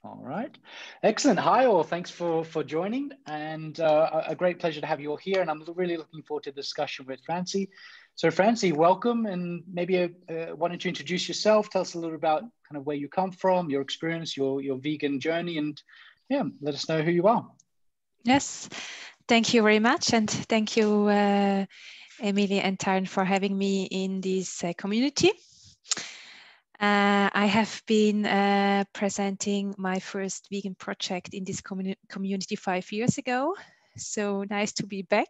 All right. Excellent. Hi, all. Thanks for joining. And a great pleasure to have you all here. And I'm really looking forward to the discussion with Franzi. So Franzi, welcome. And maybe why don't you introduce yourself? Tell us a little about kind of where you come from, your experience, your vegan journey, and yeah, let us know who you are. Yes, thank you very much. And thank you, Emilie and Tyrone, for having me in this community. I have been presenting my first vegan project in this community 5 years ago. So nice to be back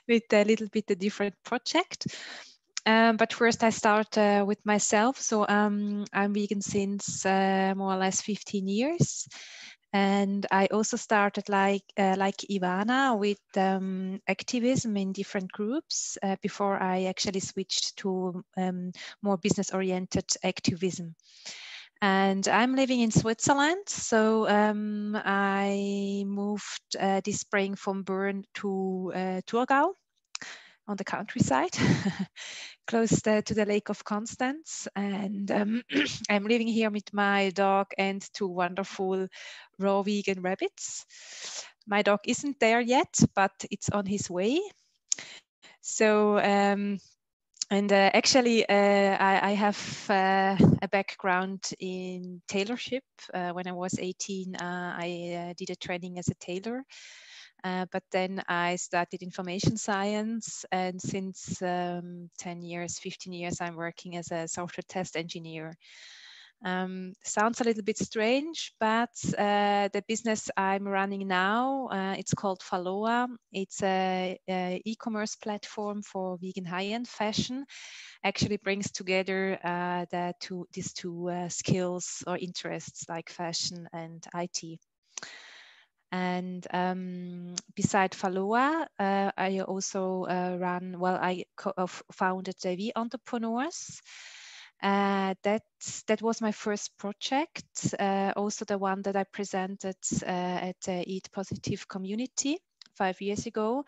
with a little bit a different project. But first I start with myself. So I'm vegan since more or less 15 years. And I also started like Ivana with activism in different groups before I actually switched to more business-oriented activism. And I'm living in Switzerland, so I moved this spring from Bern to Thurgau on the countryside, close to the Lake of Constance. And I'm living here with my dog and 2 wonderful raw vegan rabbits. My dog isn't there yet, but it's on his way. So, actually, I have a background in tailorship. When I was 18, I did a training as a tailor. But then I started information science, and since 10 years, 15 years, I'm working as a software test engineer. Sounds a little bit strange, but the business I'm running now, it's called Faloa. It's a e-commerce platform for vegan high-end fashion. Actually brings together these two skills or interests like fashion and IT. And beside Faloa, I also founded the V Entrepreneurs. That was my first project, also the one that I presented at the Eat Positive community 5 years ago.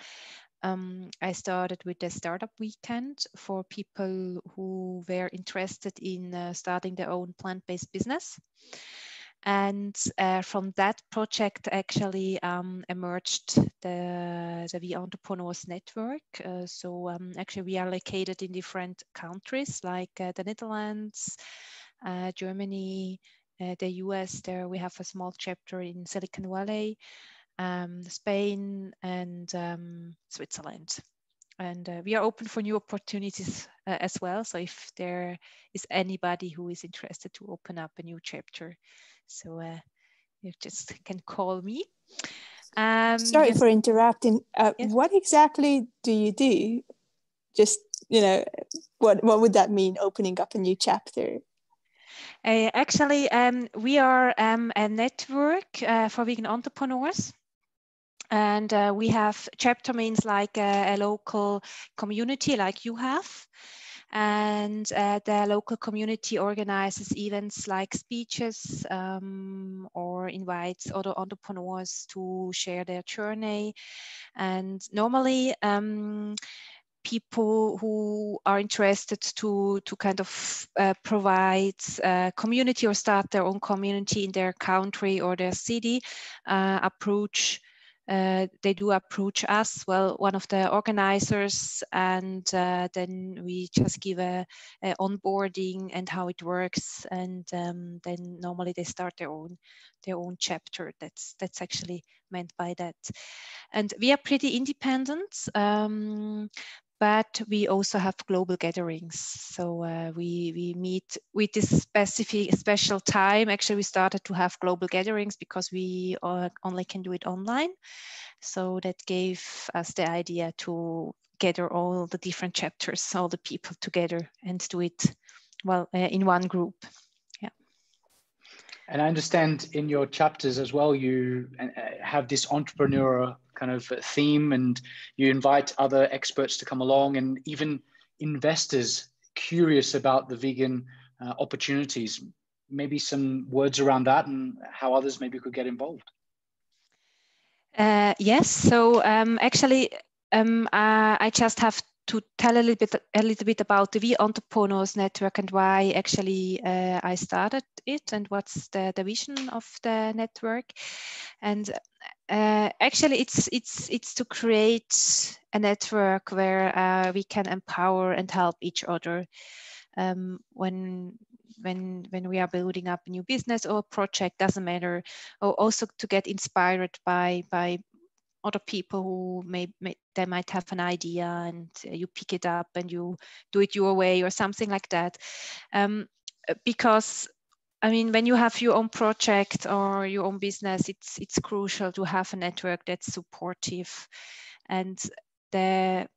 I started with a startup weekend for people who were interested in starting their own plant-based business. And from that project actually emerged the V Entrepreneurs Network. Actually we are located in different countries like the Netherlands, Germany, the US. There we have a small chapter in Silicon Valley, Spain, and Switzerland. And we are open for new opportunities as well. So if there is anybody who is interested to open up a new chapter, so you just can call me. Sorry for interrupting. Yes. What exactly do you do? Just, what would that mean, opening up a new chapter? Actually, we are a network for vegan entrepreneurs. And we have chapter means like a local community like you have. And the local community organizes events like speeches or invites other entrepreneurs to share their journey. And normally people who are interested to kind of provide community or start their own community in their country or their city they do approach us, one of the organizers, and then we just give a onboarding and how it works, and then normally they start their own chapter. That's actually meant by that. And we are pretty independent. But we also have global gatherings. So we meet with this special time. Actually, we started to have global gatherings because we only can do it online. So that gave us the idea to gather all the different chapters, all the people together, and do it in one group. Yeah. And I understand in your chapters as well, you have this entrepreneur kind of theme, and you invite other experts to come along, and even investors curious about the vegan opportunities. Maybe some words around that and how others maybe could get involved. Yes. So actually, I just have to tell a little bit about the We Entrepreneurs Network and why actually I started it and what's the vision of the network. And actually, it's to create a network where we can empower and help each other when we are building up a new business or project, doesn't matter. Or also to get inspired by other people who they might have an idea, and you pick it up and you do it your way or something like that. Because I mean, when you have your own project or your own business, it's crucial to have a network that's supportive. And the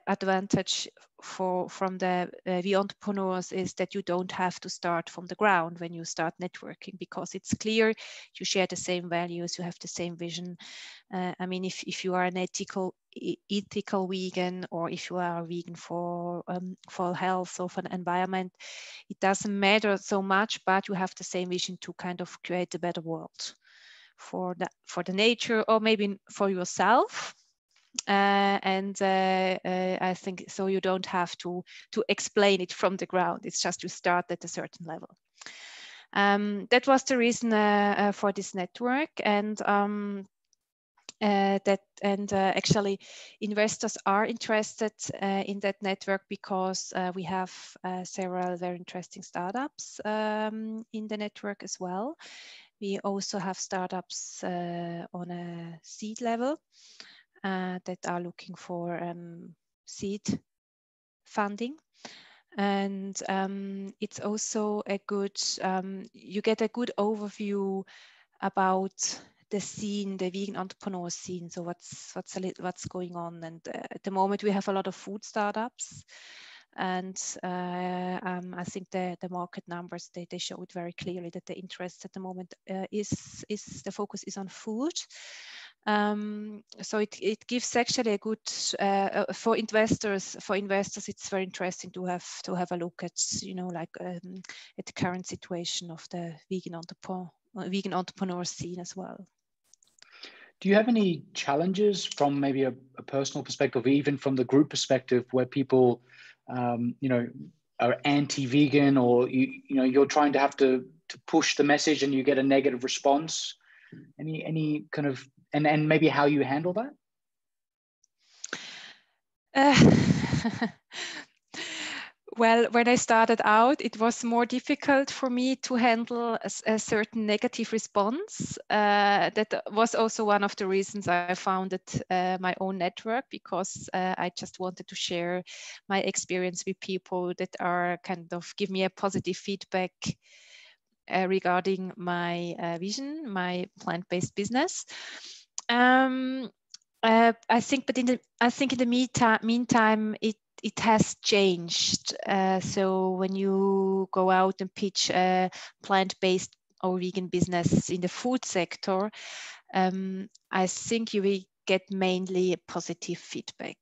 advantage from the We Entrepreneurs is that you don't have to start from the ground when you start networking, because it's clear you share the same values, you have the same vision. I mean, if you are an ethical vegan, or if you are a vegan for health or for the environment, it doesn't matter so much, but you have the same vision to kind of create a better world for the nature, or maybe for yourself. I think so you don't have to explain it from the ground. It's just you start at a certain level. That was the reason for this network, and actually investors are interested in that network because we have several very interesting startups in the network as well. We also have startups on a seed level that are looking for seed funding. And it's also a good, you get a good overview about the scene, the vegan entrepreneur scene. So what's going on. And at the moment we have a lot of food startups, and I think the market numbers, they show it very clearly that the interest at the moment is the focus is on food. So it gives actually a good for investors. For investors, it's very interesting to have a look at, you know, like at the current situation of the vegan entrepreneur scene as well. Do you have any challenges from maybe a personal perspective, even from the group perspective, where people, you know, are anti-vegan, or you know, you're trying to have to push the message and you get a negative response? Any kind of, and maybe how you handle that? Well, when I started out, it was more difficult for me to handle a certain negative response. That was also one of the reasons I founded my own network, because I just wanted to share my experience with people that are kind of give me a positive feedback regarding my vision, my plant-based business. I think in the meantime, it has changed. So when you go out and pitch a plant-based or vegan business in the food sector, I think you will get mainly positive feedback.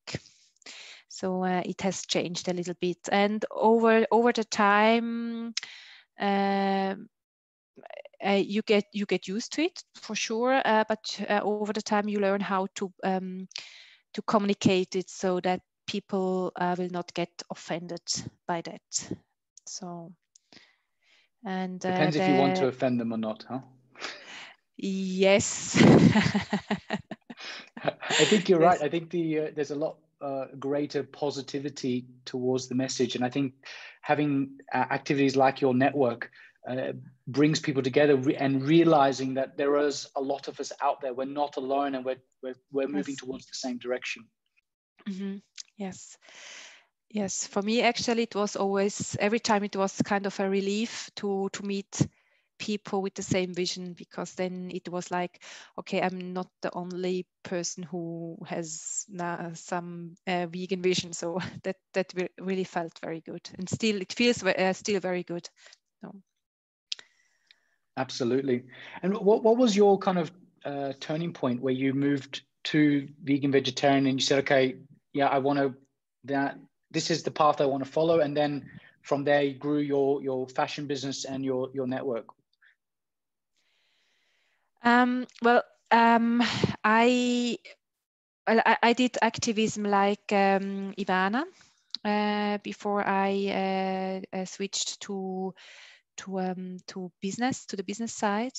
So it has changed a little bit, and over the time, you get used to it for sure. But over the time, you learn how to communicate it so that people will not get offended by that. So, and depends if you want to offend them or not, huh? Yes. I think you're right. I think there's a lot greater positivity towards the message, and I think having activities like your network brings people together and realizing that there is a lot of us out there. We're not alone, and we're moving towards the same direction. Mm-hmm. Yes. For me, actually, it was always, every time it was kind of a relief to meet people with the same vision, because then it was like, okay, I'm not the only person who has some vegan vision. So that really felt very good, and still it feels still very good. So. Absolutely. And what was your kind of turning point where you moved to vegan vegetarian and you said, okay, yeah, I want to, this is the path I want to follow, and then from there you grew your fashion business and your network? Well, I well, I did activism like Ivana before I switched to the business side,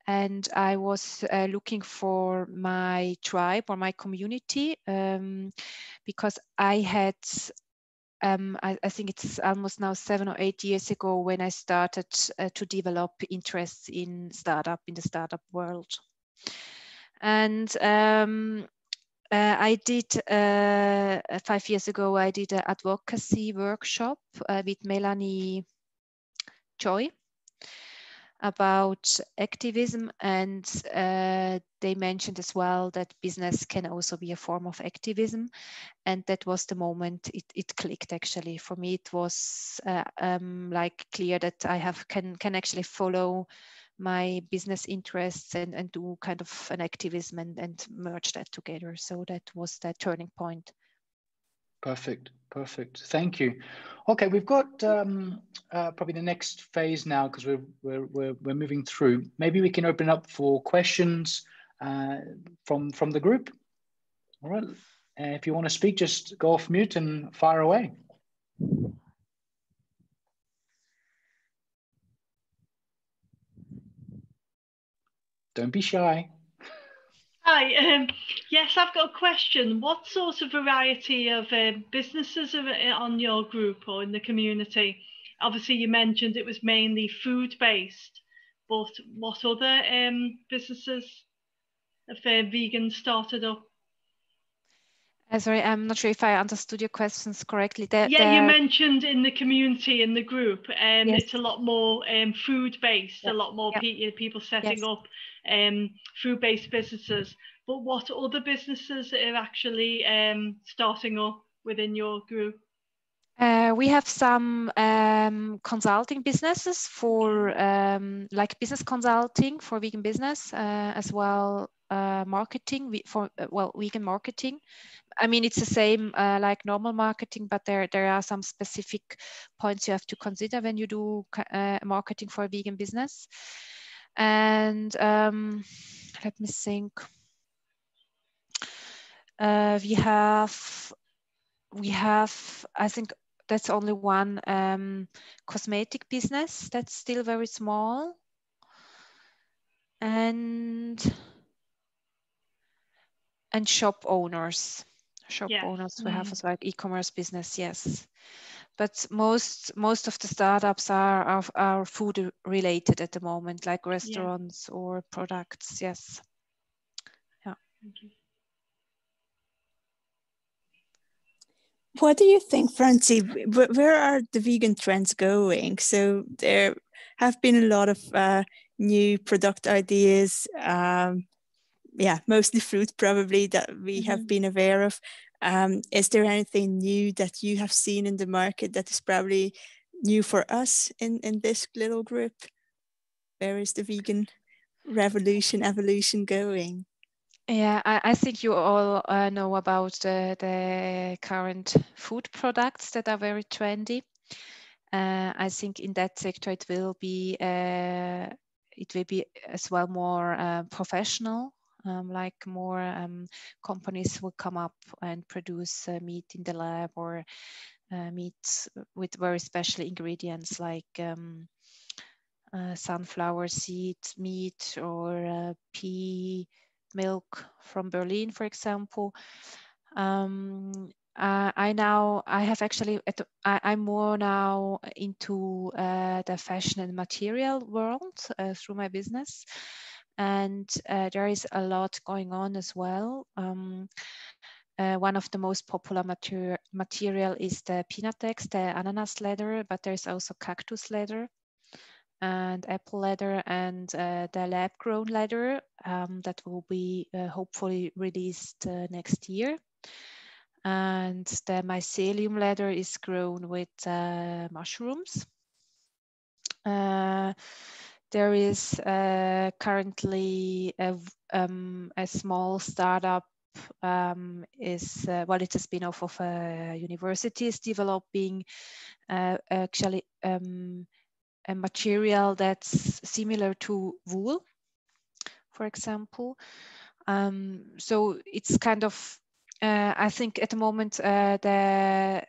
and I was looking for my tribe or my community because I had. I think it's almost now 7 or 8 years ago when I started to develop interests in the startup world. And I did 5 years ago, I did an advocacy workshop with Melanie Joy about activism, and they mentioned as well that business can also be a form of activism, and that was the moment it clicked. Actually, for me, it was like clear that I can actually follow my business interests and do kind of an activism and merge that together. So that was the turning point. Perfect. Thank you. Okay, we've got probably the next phase now because we're moving through. Maybe we can open up for questions from the group. All right. If you want to speak, just go off mute and fire away. Don't be shy. Hi, yes, I've got a question. What sort of variety of businesses are on your group or in the community? Obviously, you mentioned it was mainly food-based, but what other businesses have vegans started up? Sorry, I'm not sure if I understood your questions correctly. You mentioned in the community, in the group, yes. it's a lot more food-based, a lot more people setting up food-based businesses. But what other businesses are actually starting up within your group? We have some consulting businesses for like business consulting for vegan business, as well marketing for vegan marketing. I mean, it's the same like normal marketing, but there are some specific points you have to consider when you do marketing for a vegan business. And let me think. We have, I think that's only one cosmetic business that's still very small. And shop owners. We have as well e-commerce business, yes. But most of the startups are food related at the moment, like restaurants or products, yes. Yeah. Thank you. What do you think, Franzi? Where are the vegan trends going? So there have been a lot of new product ideas, mostly fruit probably, that we have been aware of. Is there anything new that you have seen in the market that is probably new for us in this little group? Where is the vegan evolution going? Yeah, I think you all know about the current food products that are very trendy. I think in that sector it will be as well more professional. Like more companies will come up and produce meat in the lab, or meat with very special ingredients like sunflower seed meat or pea milk from Berlin, for example. I'm more now into the fashion and material world through my business, and there is a lot going on as well. One of the most popular material is the Pinatex, the ananas leather, but there's also cactus leather and apple leather and the lab-grown leather that will be hopefully released next year. And the mycelium leather is grown with mushrooms. There is currently a small startup. It's a spin-off of a university, is developing actually a material that's similar to wool, for example. So it's kind of, I think at the moment, the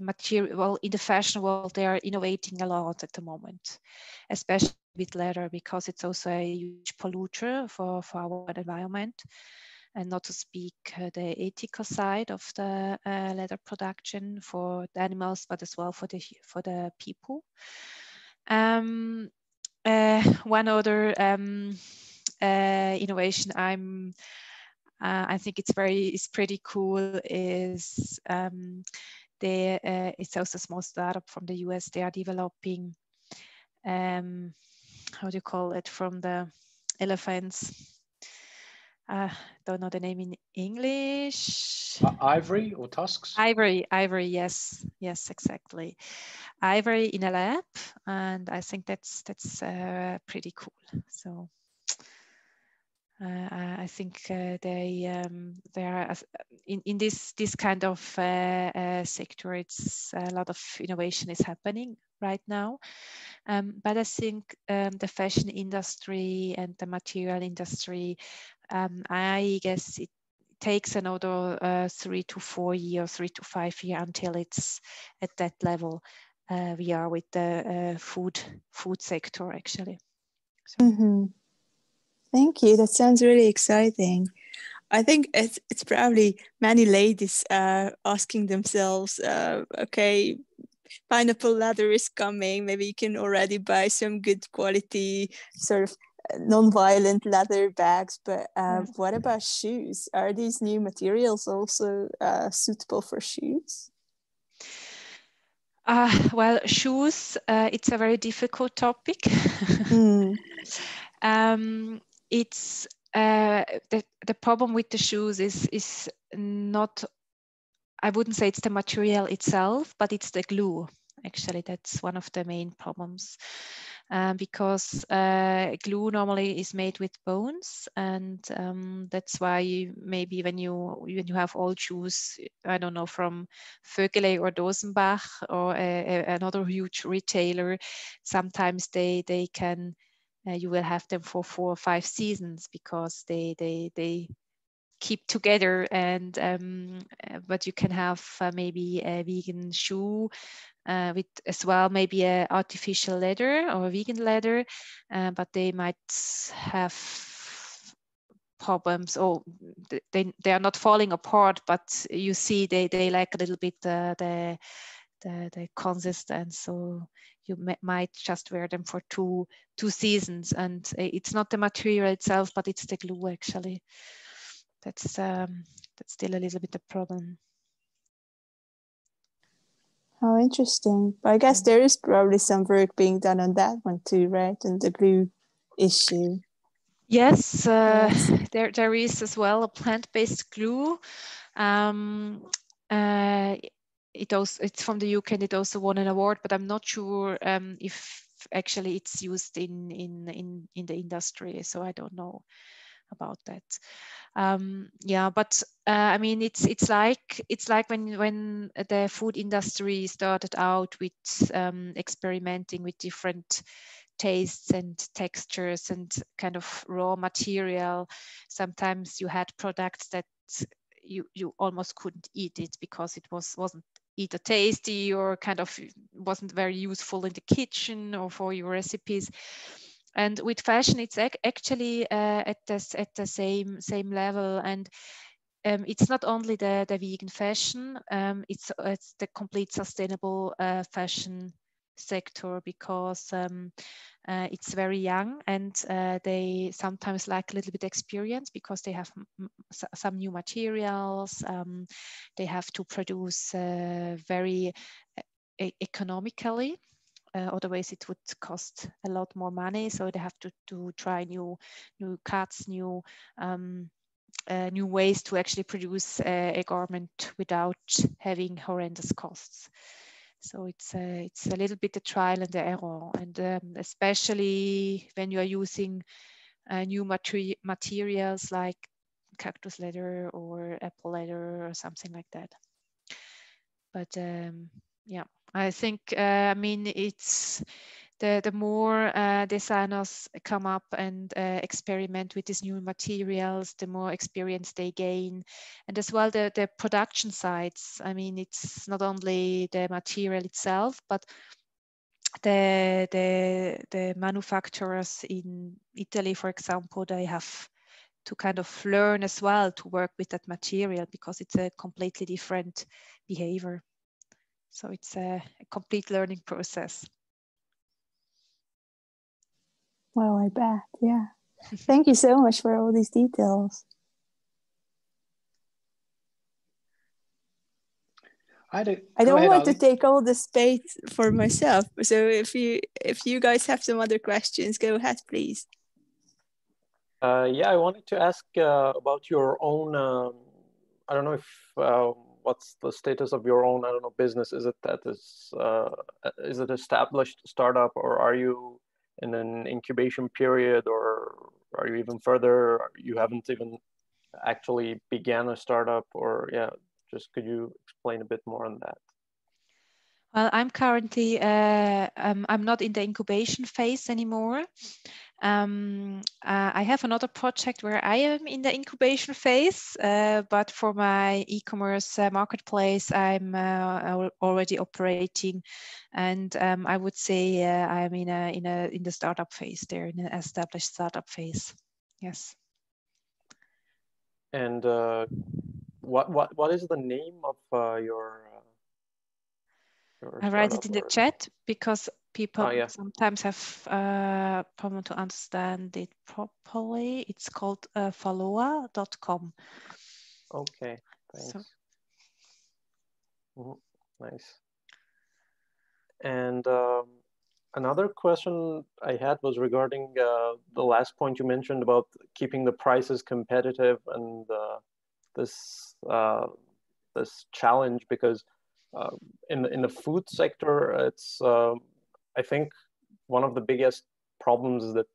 material, well, in the fashion world, they are innovating a lot at the moment, especially with leather, because it's also a huge polluter for our environment, and not to speak the ethical side of the leather production for the animals, but as well for the people. One other innovation I think it's pretty cool is it's also a small startup from the US. They are developing how do you call it, from the elephants. Don't know the name in English. Ivory or tusks? Ivory, yes, exactly. Ivory in a lab, and I think that's pretty cool. So I think they are in this kind of sector. It's a lot of innovation is happening right now, but I think the fashion industry and the material industry, I guess it takes another 3 to 4 years, 3 to 5 years until it's at that level we are with the food sector actually. So. Mm-hmm. Thank you. That sounds really exciting. I think it's probably many ladies asking themselves, okay, pineapple leather is coming. Maybe you can already buy some good quality sort of non-violent leather bags. But what about shoes? Are these new materials also suitable for shoes? Well, shoes, it's a very difficult topic. It's the problem with the shoes is not, I wouldn't say it's the material itself, but it's the glue. Actually, that's one of the main problems, because glue normally is made with bones, and that's why maybe when you have old shoes, I don't know, from Vögele or Dosenbach or another huge retailer, sometimes they can you will have them for 4 or 5 seasons because they keep together, and but you can have maybe a vegan shoe with as well maybe a artificial leather or a vegan leather, but they might have problems, or they are not falling apart, but you see they lack a little bit the consistence, so you might just wear them for two seasons, and it's not the material itself, but it's the glue actually. That's still a little bit a problem. How interesting. But I guess there is probably some work being done on that one too, right? And the glue issue. Yes, there is as well a plant-based glue. It's from the UK, and it also won an award, but I'm not sure if actually it's used in the industry, so I don't know about that. Yeah, but I mean, it's like when the food industry started out with experimenting with different tastes and textures and kind of raw material. Sometimes you had products that you almost couldn't eat it because it wasn't either tasty or kind of wasn't very useful in the kitchen or for your recipes. And with fashion, it's actually at the same level, and it's not only the vegan fashion, it's the complete sustainable fashion sector, because it's very young, and they sometimes lack a little bit experience because they have some new materials. They have to produce very economically. Otherwise, it would cost a lot more money. So they have to try new cuts, new ways to actually produce a garment without having horrendous costs. So it's a little bit a trial and error, and especially when you are using new materials like cactus leather or apple leather or something like that. But yeah, I think I mean the more designers come up and experiment with these new materials, the more experience they gain. And as well, the production sites. I mean, it's not only the material itself, but the manufacturers in Italy, for example, they have to kind of learn as well to work with that material, because it's a completely different behavior. So it's a complete learning process. Well, I bet, yeah. Thank you so much for all these details. I don't want to take all the space for myself. So if you guys have some other questions, go ahead, please. Yeah, I wanted to ask about your own. I don't know if what's the status of your own. I don't know, business. Is it established startup, or are you in an incubation period, or are you even further? You haven't even actually began a startup, or yeah. Just could you explain a bit more on that? Well, I'm currently, I'm not in the incubation phase anymore. I have another project where I am in the incubation phase, but for my e-commerce marketplace, I'm already operating, and I would say I'm in the startup phase there, in an established startup phase. Yes. And what is the name of your I write it in the chat because people sometimes have problem to understand it properly. It's called follower.com. Okay, thanks. So. Nice. And another question I had was regarding the last point you mentioned about keeping the prices competitive, and this challenge, because in the food sector, it's I think one of the biggest problems is that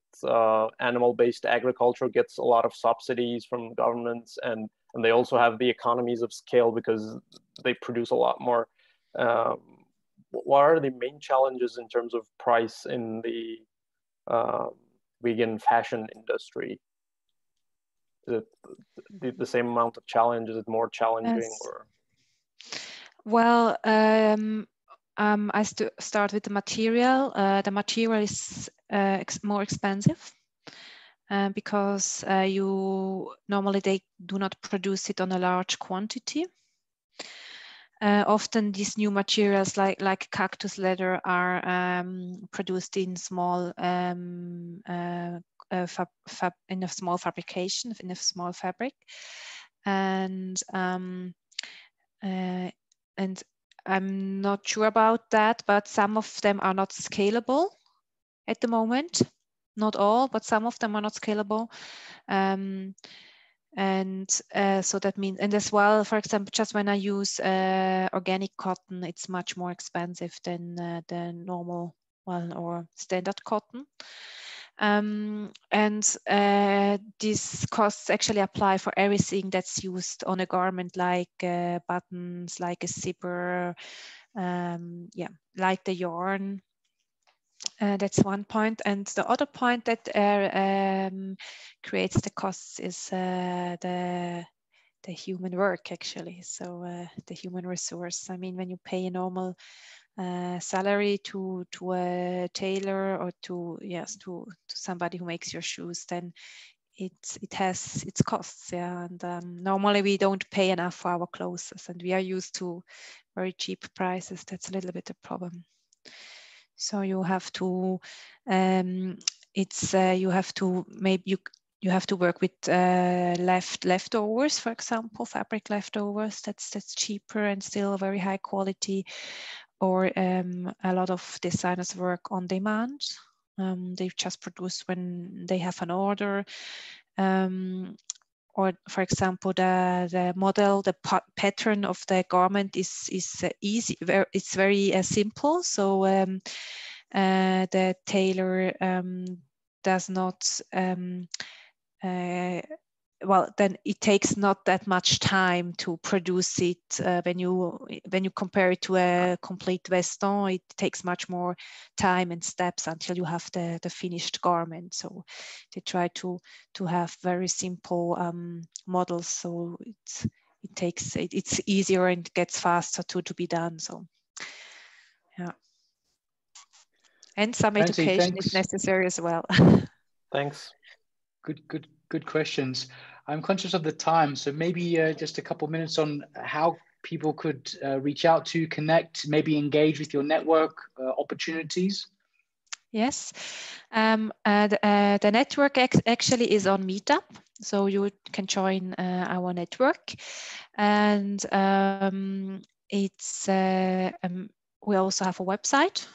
animal-based agriculture gets a lot of subsidies from governments, and they also have the economies of scale because they produce a lot more. What are the main challenges in terms of price in the vegan fashion industry? Is it the same amount of challenge? Is it more challenging? Yes. Or? Well, I start with the material. The material is more expensive because they do not produce it on a large quantity. Often these new materials like cactus leather are produced in small in a small fabrication, in a small fabric, and I'm not sure about that, but some of them are not scalable at the moment. Not all, but some of them are not scalable. So that means, and as well, for example, just when I use organic cotton, it's much more expensive than the normal or standard cotton. These costs actually apply for everything that's used on a garment, like buttons, like a zipper, like the yarn. That's one point. And the other point that creates the costs is the human work, actually. So the human resource. I mean, when you pay a normal salary to a tailor or to somebody who makes your shoes, then it has its costs, yeah. And normally we don't pay enough for our clothes, and we are used to very cheap prices. That's a little bit a problem. So you have to you have to work with leftovers, for example, fabric leftovers. That's cheaper and still very high quality. Or a lot of designers work on demand. They just produce when they have an order. Or, for example, the model, the pattern of the garment is easy. It's very simple. So the tailor does not well, then it takes not that much time to produce it. When you compare it to a complete veston, it takes much more time and steps until you have the finished garment. So they try to have very simple models, so it's easier and gets faster to be done. So yeah, and some Francie, education thanks. is necessary as well. Thanks. Good questions. I'm conscious of the time, so maybe just a couple minutes on how people could reach out to, connect, maybe engage with your network opportunities. Yes, the network actually is on Meetup, so you can join our network, and we also have a website.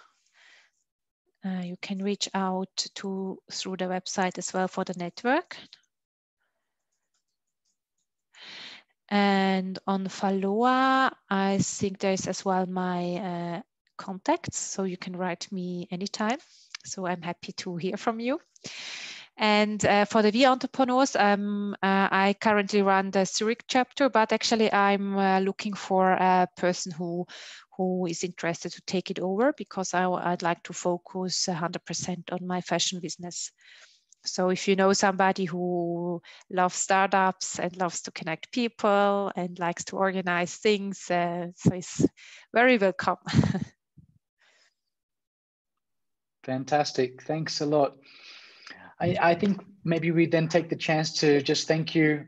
You can reach out through the website as well for the network. And on Faloa, I think there's as well my contacts, so you can write me anytime. So I'm happy to hear from you. And for the We Entrepreneurs, I currently run the Zurich chapter, but actually I'm looking for a person who is interested to take it over, because I'd like to focus 100% on my fashion business. So if you know somebody who loves startups and loves to connect people and likes to organize things, so it's very welcome. Fantastic. Thanks a lot. I think maybe we then take the chance to just thank you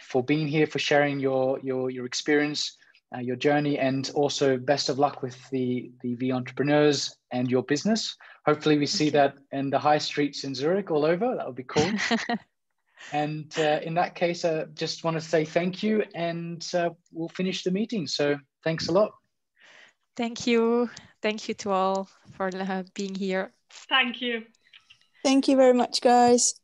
for being here, for sharing your experience, your journey, and also best of luck with the V Entrepreneurs and your business. Hopefully we see that in the high streets in Zurich all over. That would be cool. And in that case, I just want to say thank you, and we'll finish the meeting. So thanks a lot. Thank you. Thank you to all for being here. Thank you. Thank you very much, guys.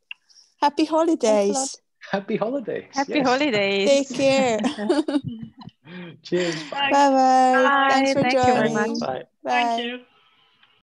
Happy holidays. Happy holidays. Happy holidays. Take care. Cheers. Bye. Bye-bye. Bye. Thanks for Thank you very joining. much. Bye. Bye. Thank you.